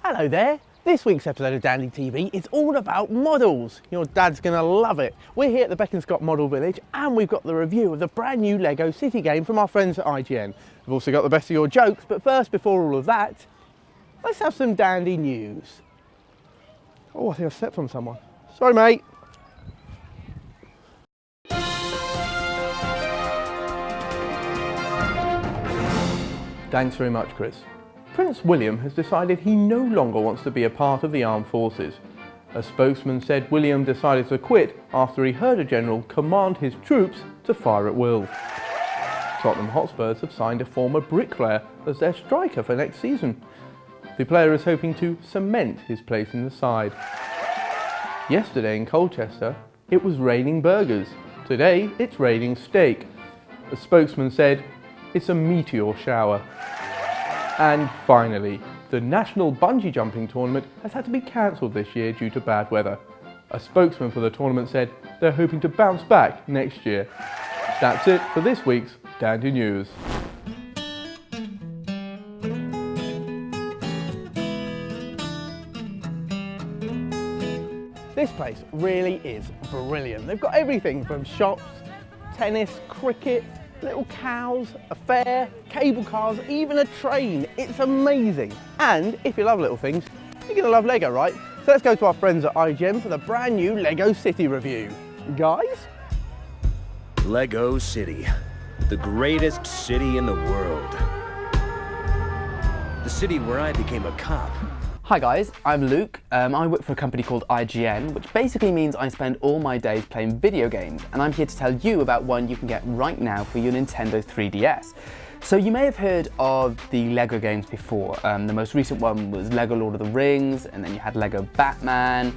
Hello there. This week's episode of Dandy TV is all about models. Your dad's going to love it. We're here at the Beaconscot Model Village and we've got the review of the brand new LEGO City game from our friends at IGN. We've also got the best of your jokes, but first, before all of that, let's have some dandy news. Oh, I think I stepped on someone. Sorry, mate. Thanks very much, Chris. Prince William has decided he no longer wants to be a part of the armed forces. A spokesman said William decided to quit after he heard a general command his troops to fire at will. Tottenham Hotspurs have signed a former bricklayer as their striker for next season. The player is hoping to cement his place in the side. Yesterday in Colchester, it was raining burgers. Today, it's raining steak. A spokesman said, "It's a meteor shower." And finally, the National Bungee Jumping Tournament has had to be cancelled this year due to bad weather. A spokesman for the tournament said they're hoping to bounce back next year. That's it for this week's Dandy News. This place really is brilliant. They've got everything from shops, tennis, cricket, little cows, a fair, cable cars, even a train. It's amazing. And if you love little things, you're gonna love LEGO, right? So let's go to our friends at IGN for the brand new LEGO City review. Guys? LEGO City, the greatest city in the world. The city where I became a cop. Hi guys, I'm Luke. I work for a company called IGN, which basically means I spend all my days playing video games, and I'm here to tell you about one you can get right now for your Nintendo 3DS. So you may have heard of the LEGO games before. The most recent one was LEGO Lord of the Rings, and then you had LEGO Batman,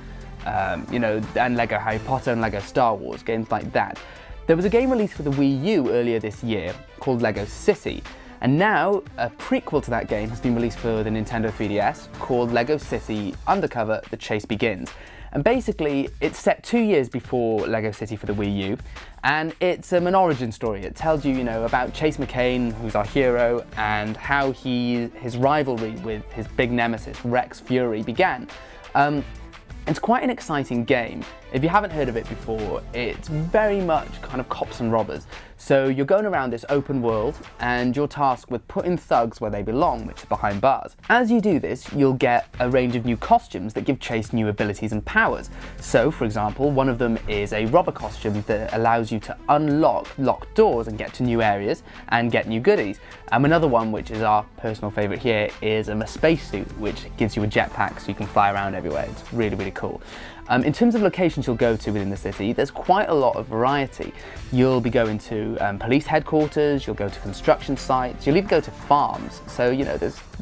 and LEGO Harry Potter and LEGO Star Wars, games like that. There was a game released for the Wii U earlier this year called LEGO City. And now, a prequel to that game has been released for the Nintendo 3DS called LEGO City Undercover: The Chase Begins. And basically, it's set 2 years before LEGO City for the Wii U, and it's an origin story. It tells you, about Chase McCain, who's our hero, and how his rivalry with his big nemesis, Rex Fury, began. It's quite an exciting game. If you haven't heard of it before, it's very much kind of cops and robbers. So you're going around this open world and you're tasked with putting thugs where they belong, which is behind bars. As you do this, you'll get a range of new costumes that give Chase new abilities and powers. So, for example, one of them is a robber costume that allows you to unlock locked doors and get to new areas and get new goodies. Another one, which is our personal favourite here, is a spacesuit, which gives you a jetpack so you can fly around everywhere. It's really, really cool. In terms of locations you'll go to within the city, there's quite a lot of variety. You'll be going to police headquarters, you'll go to construction sites, you'll even go to farms. So,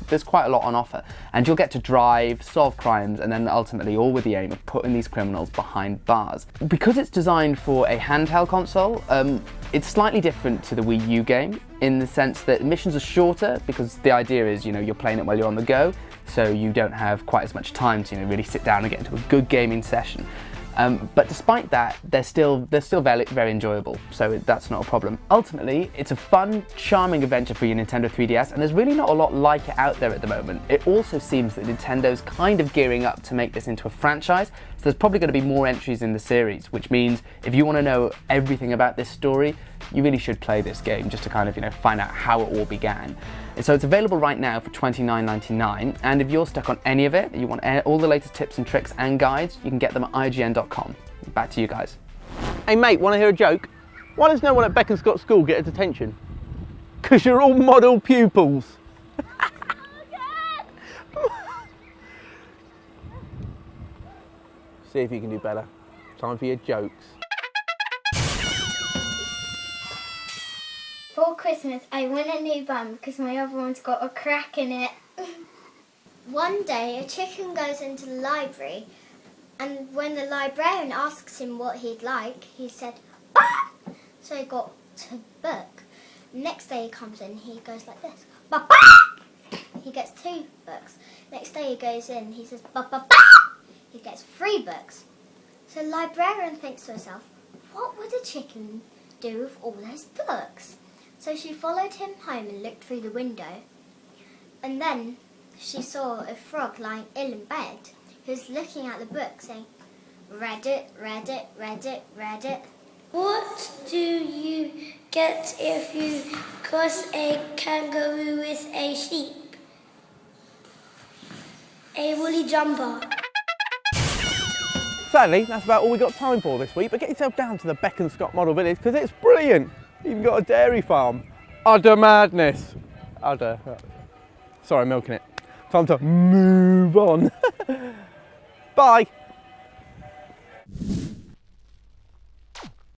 there's quite a lot on offer. And you'll get to drive, solve crimes, and then ultimately all with the aim of putting these criminals behind bars. Because it's designed for a handheld console, it's slightly different to the Wii U game in the sense that missions are shorter because the idea is, you're playing it while you're on the go. So you don't have quite as much time to really sit down and get into a good gaming session. But despite that, they're still very, very enjoyable, so that's not a problem. Ultimately, it's a fun, charming adventure for your Nintendo 3DS, and there's really not a lot like it out there at the moment. It also seems that Nintendo's kind of gearing up to make this into a franchise, so there's probably going to be more entries in the series, which means if you want to know everything about this story, you really should play this game just to kind of, find out how it all began. And so it's available right now for $29.99, and if you're stuck on any of it, you want all the latest tips and tricks and guides, you can get them at IGN.com. Back to you guys. Hey mate, want to hear a joke? Why does no one at Beaconscot School get a detention? Because you're all model pupils. See if you can do better. Time for your jokes. For Christmas, I want a new bum because my other one's got a crack in it. One day, a chicken goes into the library, and when the librarian asks him what he'd like, he said, "Bah!" So he got a book. Next day he comes in, he goes like this, "Bah, bah!" He gets 2 books. Next day he goes in, he says, "Bah, bah, bah!" He gets 3 books. So the librarian thinks to herself, what would a chicken do with all those books? So she followed him home and looked through the window. And then she saw a frog lying ill in bed, who was looking at the book saying, "Read it, read it, read it, read it." What do you get if you cross a kangaroo with a sheep? A woolly jumper. Sadly, that's about all we got time for this week, but get yourself down to the Beaconscott Model Village because it's brilliant. Even got a dairy farm. Udder madness. Udder. Sorry, milking it. Time to move on. Bye.